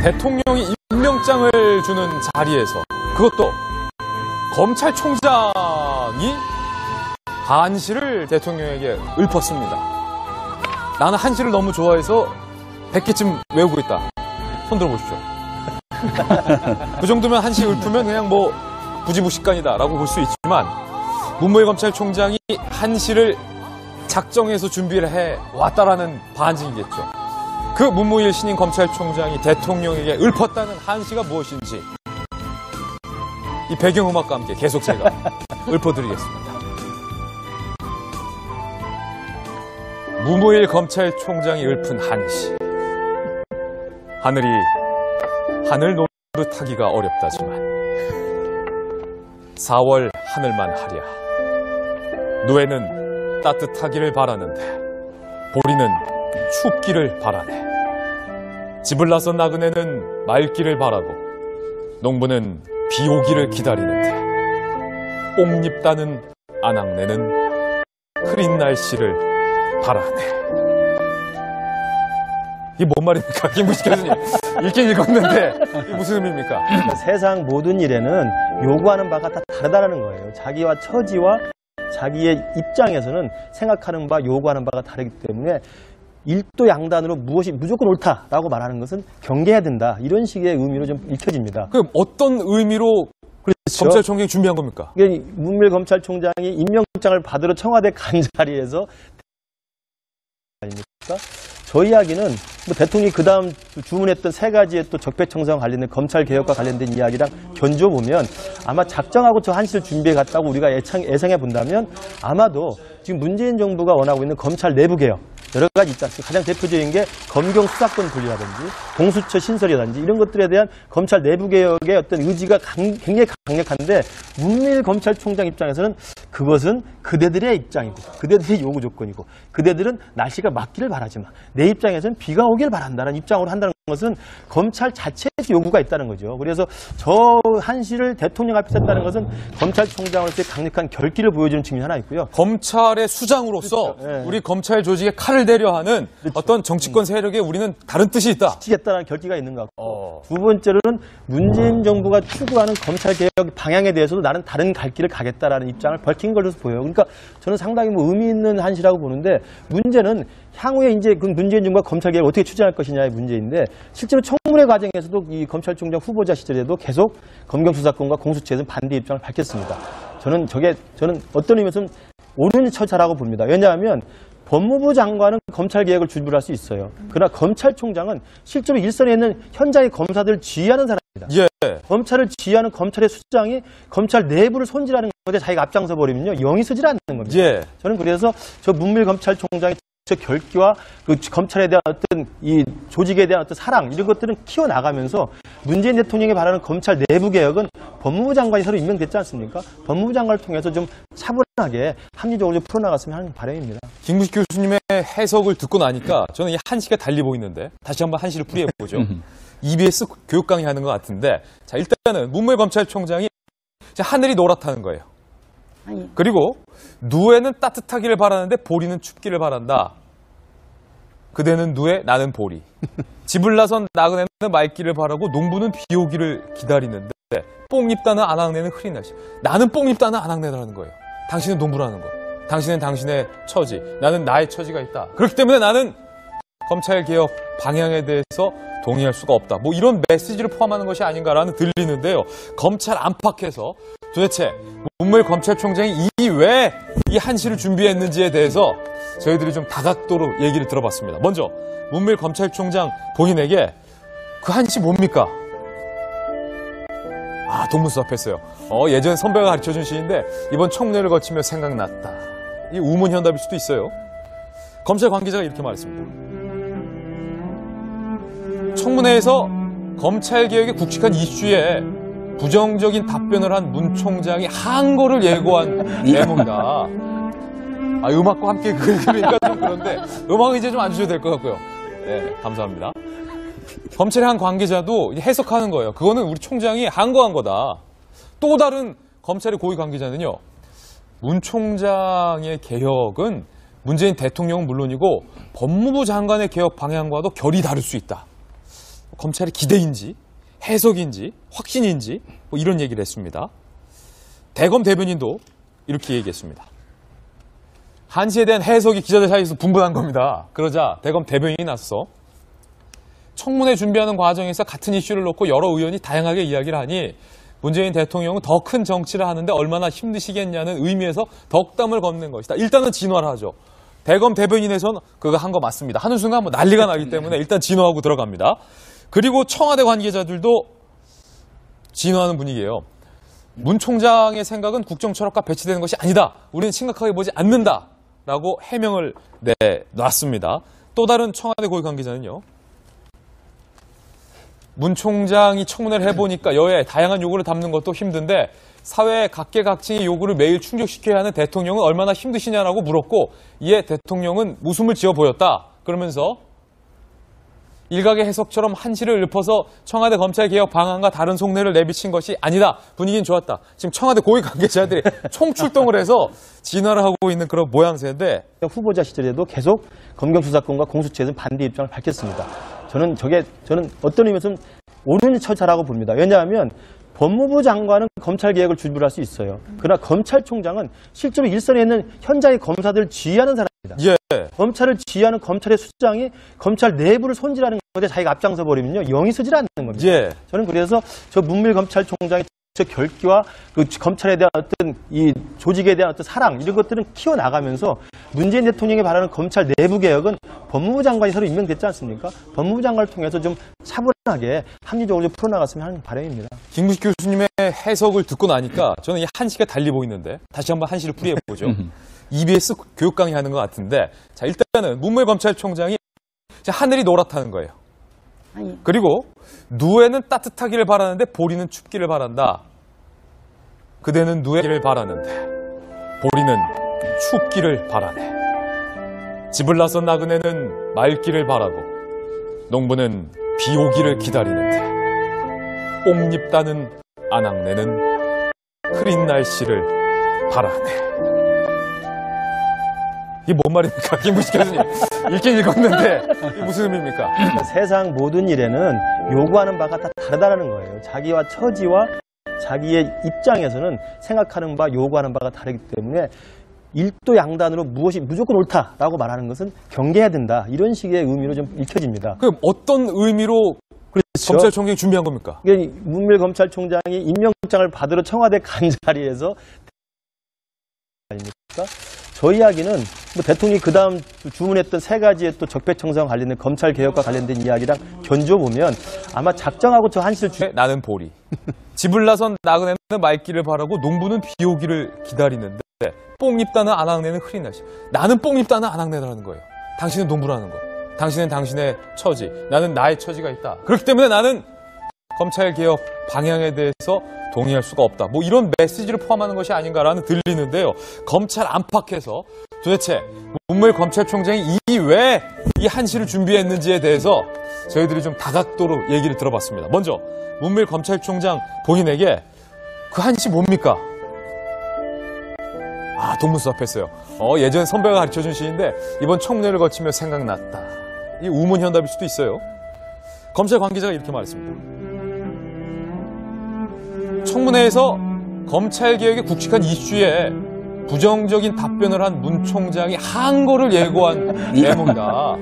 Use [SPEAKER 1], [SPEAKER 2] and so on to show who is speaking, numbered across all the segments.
[SPEAKER 1] 대통령이 임명장을 주는 자리에서 그것도 검찰총장이 한시를 대통령에게 읊었습니다. 나는 한시를 너무 좋아해서 100개쯤 외우고 있다. 손 들어보십시오. 그 정도면 한시 읊으면 그냥 뭐 부지부식간이다라고 볼 수 있지만 문무일 검찰총장이 한시를 작정해서 준비를 해 왔다라는 반증이겠죠. 그 문무일 신임 검찰총장이 대통령에게 읊었다는 한시가 무엇인지 이 배경음악과 함께 계속 제가 읊어드리겠습니다. 문무일 검찰총장이 읊은 한시. 하늘이 하늘 노릇하기가 어렵다지만 4월 하늘만 하랴. 누에는 따뜻하기를 바라는데 보리는 춥기를 바라네. 집을 나선 나그네는 맑기를 바라고 농부는 비 오기를 기다리는데 옥잎 따는 아낙네는 흐린 날씨를 바라네. 이게 뭔 말입니까? 김부식 교수님. 읽긴 읽었는데 이게 무슨 의미입니까?
[SPEAKER 2] 그러니까 세상 모든 일에는 요구하는 바가 다 다르다는 거예요. 자기와 처지와 자기의 입장에서는 생각하는 바, 요구하는 바가 다르기 때문에 일도 양단으로 무엇이 무조건 옳다라고 말하는 것은 경계해야 된다. 이런 식의 의미로 좀 읽혀집니다.
[SPEAKER 1] 그럼 어떤 의미로 그렇죠? 검찰총장이 준비한 겁니까?
[SPEAKER 2] 문무일 검찰총장이 임명장을 받으러 청와대 간 자리에서 아닙니까? 저 이야기는 뭐 대통령이 그 다음 주문했던 세 가지의 또 적폐청사와 관련된 검찰개혁과 관련된 이야기랑 견줘보면 아마 작정하고 저 한시를 준비해 갔다고 우리가 예상해 본다면 아마도 지금 문재인 정부가 원하고 있는 검찰 내부개혁 여러 가지 있지 않습니까? 가장 대표적인 게 검경 수사권 분리라든지 공수처 신설이라든지 이런 것들에 대한 검찰 내부개혁의 어떤 의지가 굉장히 강력한데 문무일 검찰총장 입장에서는 그것은 그대들의 입장이고 그대들의 요구 조건이고 그대들은 날씨가 맑기를 바라지만 내 입장에서는 비가 오길 바란다는 입장으로 한다는 것은 검찰 자체에서 요구가 있다는 거죠. 그래서 저 한시를 대통령 앞에 섰다는 것은 검찰총장으로서의 강력한 결기를 보여주는 측면이 하나 있고요.
[SPEAKER 1] 검찰의 수장으로서 그렇죠. 네. 우리 검찰 조직에 칼을 대려 하는 그렇죠. 어떤 정치권 세력에 우리는 다른 뜻이 있다.
[SPEAKER 2] 지키겠다는 결기가 있는 것 같고 두 번째로는 문재인 정부가 추구하는 검찰개혁 방향에 대해서도 나는 다른 갈 길을 가겠다라는 입장을 밝힌 걸로 보여요. 그러니까 저는 상당히 뭐 의미 있는 한시라고 보는데 문제는 향후에 이제 그 문재인 정부가 검찰개혁을 어떻게 추진할 것이냐의 문제인데 실제로 청문회 과정에서도 이 검찰총장 후보자 시절에도 계속 검경수사권과 공수처에서 반대 입장을 밝혔습니다. 저는 어떤 의미에서는 옳은 처사라고 봅니다. 왜냐하면 법무부 장관은 검찰개혁을 준비할 수 있어요. 그러나 검찰총장은 실제로 일선에 있는 현장의 검사들을 지휘하는 사람입니다.
[SPEAKER 1] 예.
[SPEAKER 2] 검찰을 지휘하는 검찰의 수장이 검찰 내부를 손질하는 것에 자기가 앞장서 버리면요 영이 서질 않는 겁니다.
[SPEAKER 1] 예.
[SPEAKER 2] 저는 그래서 저 문무일 검찰총장의 저 결기와 그 검찰에 대한 어떤 이 조직에 대한 어떤 사랑 이런 것들은 키워나가면서 문재인 대통령이 바라는 검찰 내부 개혁은 법무부 장관이 새로 임명됐지 않습니까? 법무부 장관을 통해서 좀 차분하게 합리적으로 좀 풀어나갔으면 하는 바람입니다.
[SPEAKER 1] 김부식 교수님의 해석을 듣고 나니까 저는 이 한시가 달리 보이는데 다시 한번 한시를 풀이해보죠. EBS 교육 강의하는 것 같은데 자 일단은 문무일 검찰총장이 하늘이 노랗다는 거예요. 그리고 누에는 따뜻하기를 바라는데 보리는 춥기를 바란다. 그대는 누에 나는 보리. 집을 나선 나그네는 맑기를 바라고 농부는 비 오기를 기다리는데 뽕잎 따는 아낙네는 흐린 날씨. 나는 뽕잎 따는 아낙네라는 거예요. 당신은 농부라는 거. 당신은 당신의 처지. 나는 나의 처지가 있다. 그렇기 때문에 나는 검찰개혁 방향에 대해서 동의할 수가 없다. 뭐 이런 메시지를 포함하는 것이 아닌가라는 들리는데요. 검찰 안팎에서 도대체 문무일 검찰총장이 왜 이 한시를 준비했는지에 대해서 저희들이 좀 다각도로 얘기를 들어봤습니다. 먼저 문무일 검찰총장 본인에게 그 한시 뭡니까? 동문서답했어요. 예전 선배가 가르쳐준 시인데 이번 청문회를 거치며 생각났다. 이 우문현답일 수도 있어요. 검찰 관계자가 이렇게 말했습니다. 청문회에서 검찰개혁의 굵직한 이슈에 부정적인 답변을 한 문 총장이 한 거를 예고한 내용이다. 음악과 함께 그러니까 좀 그런데 음악은 이제 좀 안 주셔도 될 것 같고요. 네, 감사합니다. 검찰의 한 관계자도 해석하는 거예요. 그거는 우리 총장이 항거한 거다. 또 다른 검찰의 고위 관계자는요. 문 총장의 개혁은 문재인 대통령은 물론이고 법무부 장관의 개혁 방향과도 결이 다를 수 있다. 검찰의 기대인지 해석인지 확신인지 뭐 이런 얘기를 했습니다. 대검 대변인도 이렇게 얘기했습니다. 한시에 대한 해석이 기자들 사이에서 분분한 겁니다. 그러자 대검 대변인이 나서 청문회 준비하는 과정에서 같은 이슈를 놓고 여러 의원이 다양하게 이야기를 하니 문재인 대통령은 더 큰 정치를 하는데 얼마나 힘드시겠냐는 의미에서 덕담을 건넨 것이다. 일단은 진화를 하죠. 대검 대변인에서는 그거 한 거 맞습니다. 하는 순간 뭐 난리가 나기 때문에 일단 진화하고 들어갑니다. 그리고 청와대 관계자들도 진화하는 분위기예요. 문 총장의 생각은 국정 철학과 배치되는 것이 아니다. 우리는 심각하게 보지 않는다. 라고 해명을 내놨습니다. 또 다른 청와대 고위 관계자는요. 문 총장이 청문회를 해보니까 여야의 다양한 요구를 담는 것도 힘든데 사회의 각계각층의 요구를 매일 충족시켜야 하는 대통령은 얼마나 힘드시냐라고 물었고 이에 대통령은 웃음을 지어 보였다. 그러면서 일각의 해석처럼 한시를 읊어서 청와대 검찰개혁 방안과 다른 속내를 내비친 것이 아니다. 분위기는 좋았다. 지금 청와대 고위 관계자들이 총출동을 해서 진화를 하고 있는 그런 모양새인데
[SPEAKER 2] 후보자 시절에도 계속 검경수사권과 공수처에서 반대 입장을 밝혔습니다. 저는 어떤 의미에서는 옳은 처사라고 봅니다. 왜냐하면 법무부 장관은 검찰개혁을 준비할 수 있어요. 그러나 검찰총장은 실제로 일선에 있는 현장의 검사들을 지휘하는 사람입니다.
[SPEAKER 1] 예.
[SPEAKER 2] 검찰을 지휘하는 검찰의 수장이 검찰 내부를 손질하는 건데 자기가 앞장서 버리면요 영이 서질 않는 겁니다.
[SPEAKER 1] 예.
[SPEAKER 2] 저는 그래서 저 문밀 검찰총장의 저 결기와 그 검찰에 대한 어떤 이 조직에 대한 어떤 사랑 이런 것들은 키워나가면서 문재인 대통령이 바라는 검찰 내부 개혁은 법무부 장관이 새로 임명됐지 않습니까? 법무부 장관을 통해서 좀 차분하게 합리적으로 좀 풀어나갔으면 하는 바람입니다.
[SPEAKER 1] 김구식 교수님의 해석을 듣고 나니까 저는 이 한시가 달리 보이는데 다시 한번 한시를 풀이해보죠. EBS 교육 강의하는 것 같은데 자 일단은 문무일 검찰총장이 하늘이 노랗다는 거예요. 그리고 누에는 따뜻하기를 바라는데 보리는 춥기를 바란다. 그대는 누에기를 바라는데 보리는 춥기를 바라네. 집을 나선 나그네는 맑기를 바라고 농부는 비 오기를 기다리는데 옥잎 따는 아낙네는 흐린 날씨를 바라네. 이게 뭔 말입니까? 김구식 교수님. 읽긴 읽었는데 이게 무슨 의미입니까?
[SPEAKER 2] 그러니까 세상 모든 일에는 요구하는 바가 다 다르다는 거예요. 자기와 처지와 자기의 입장에서는 생각하는 바, 요구하는 바가 다르기 때문에 일도 양단으로 무엇이 무조건 옳다라고 말하는 것은 경계해야 된다. 이런 식의 의미로 좀 읽혀집니다.
[SPEAKER 1] 그럼 어떤 의미로
[SPEAKER 2] 그렇죠.
[SPEAKER 1] 검찰총장이 준비한 겁니까?
[SPEAKER 2] 문밀 검찰총장이 임명장을 받으러 청와대 간 자리에서 아닙니까? 저 이야기는 뭐 대통령이 그 다음 주문했던 세 가지의 또 적폐청산 관련된 검찰 개혁과 관련된 이야기랑 견줘보면 아마 작정하고 저 한시를
[SPEAKER 1] 나는 보리. 집을 나선 나그네는 맑기를 바라고 농부는 비 오기를 기다리는데 뽕잎 따는 아낙네는 흐린 날씨. 나는 뽕잎 따는 아낙네라는 거예요. 당신은 농부라는 거. 당신은 당신의 처지. 나는 나의 처지가 있다. 그렇기 때문에 나는 검찰 개혁 방향에 대해서 동의할 수가 없다. 뭐 이런 메시지를 포함하는 것이 아닌가라는 들리는데요. 검찰 안팎에서 도대체 문무일 검찰총장이 왜 이 한시를 준비했는지에 대해서 저희들이 좀 다각도로 얘기를 들어봤습니다. 먼저 문무일 검찰총장 본인에게 그 한시 뭡니까? 동문수답했어요. 예전 선배가 가르쳐준 시인데 이번 청문회를 거치며 생각났다. 이 우문현답일 수도 있어요. 검찰 관계자가 이렇게 말했습니다. 청문회에서 검찰개혁의 굵직한 이슈에 부정적인 답변을 한 문 총장이 항거를 예고한 내용이다.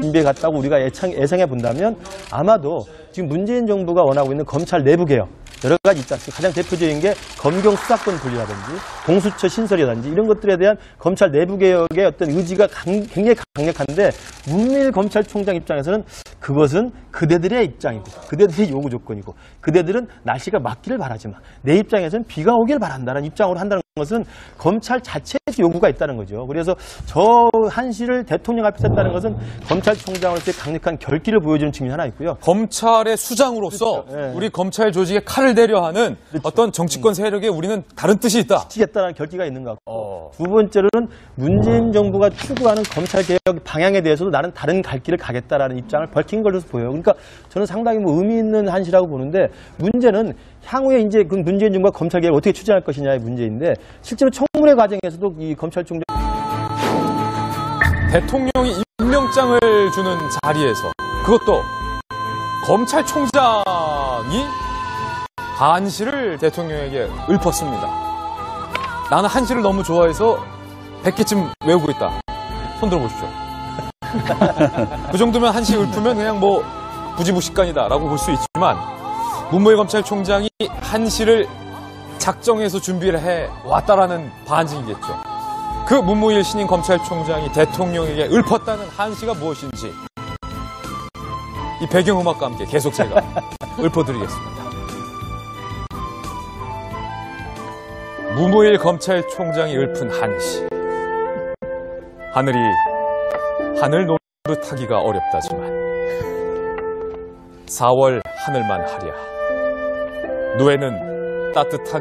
[SPEAKER 2] 준비해 갔다고 우리가 예상해 본다면 아마도 지금 문재인 정부가 원하고 있는 검찰 내부 개혁 여러 가지 있지 않습니까? 가장 대표적인 게 검경 수사권 분리라든지 공수처 신설이라든지 이런 것들에 대한 검찰 내부 개혁의 어떤 의지가 굉장히 강력한데 문밀 검찰총장 입장에서는 그것은 그대들의 입장이고 그대들의 요구 조건이고 그대들은 날씨가 맑기를 바라지만 내 입장에서는 비가 오길 바란다는 입장으로 한다는 것은 검찰 자체에서 요구가 있다는 거죠. 그래서 저 한시를 대통령 앞에서 했다는 것은 검찰총장으로서의 강력한 결기를 보여주는 측면이 하나 있고요.
[SPEAKER 1] 검찰의 수장으로서
[SPEAKER 2] 그렇죠. 네.
[SPEAKER 1] 우리 검찰 조직에 칼을 대려 하는
[SPEAKER 2] 그렇죠.
[SPEAKER 1] 어떤 정치권 세력에 우리는 다른 뜻이 있다.
[SPEAKER 2] 지겠다는 결기가 있는 것 같고 두 번째로는 문재인 정부가 추구하는 검찰 개혁 방향에 대해서도 나는 다른 갈 길을 가겠다라는 입장을 밝힌 걸로 보여요. 그러니까 저는 상당히 뭐 의미 있는 한시라고 보는데 문제는 향후에 이제 그 문재인 정부가 검찰 개혁을 어떻게 추진할 것이냐의 문제인데 실제로 청문회 과정에서도 이 검찰총장
[SPEAKER 1] 대통령이 임명장을 주는 자리에서 그것도 검찰총장이 한시를 대통령에게 읊었습니다. 나는 한시를 너무 좋아해서 100개쯤 외우고 있다. 손 들어보십시오. 그 정도면 한시 읊으면 그냥 뭐 부지무식간이다라고 볼 수 있지만 문무일 검찰총장이 한시를 작정해서 준비를 해 왔다라는 반증이겠죠. 그 문무일 신임 검찰총장이 대통령에게 읊었다는 한시가 무엇인지 이 배경음악과 함께 계속 제가 읊어드리겠습니다. 문무일 검찰총장이 읊은 한시. 하늘이 하늘 노릇하기가 어렵다지만 4월 하늘만 하랴. 노에는 따뜻하게